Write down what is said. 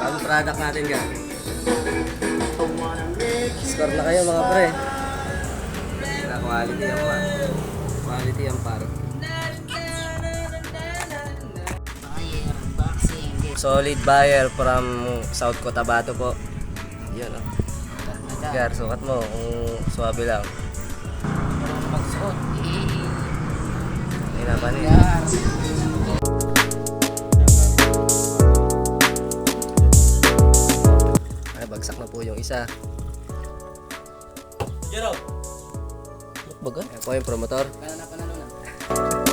Bagong product natin ga. Score na kayo mga pre. Na quality yan pa. Quality yan par. Solid buyer from South Cotabato po. Yun o. Gar, sukat mo kung suwabe lang. Magsuot. Hindi na pa rin. Ay, bagsak na po yung isa. Jero! Baga? Ayan po yung promotor. Panalo na.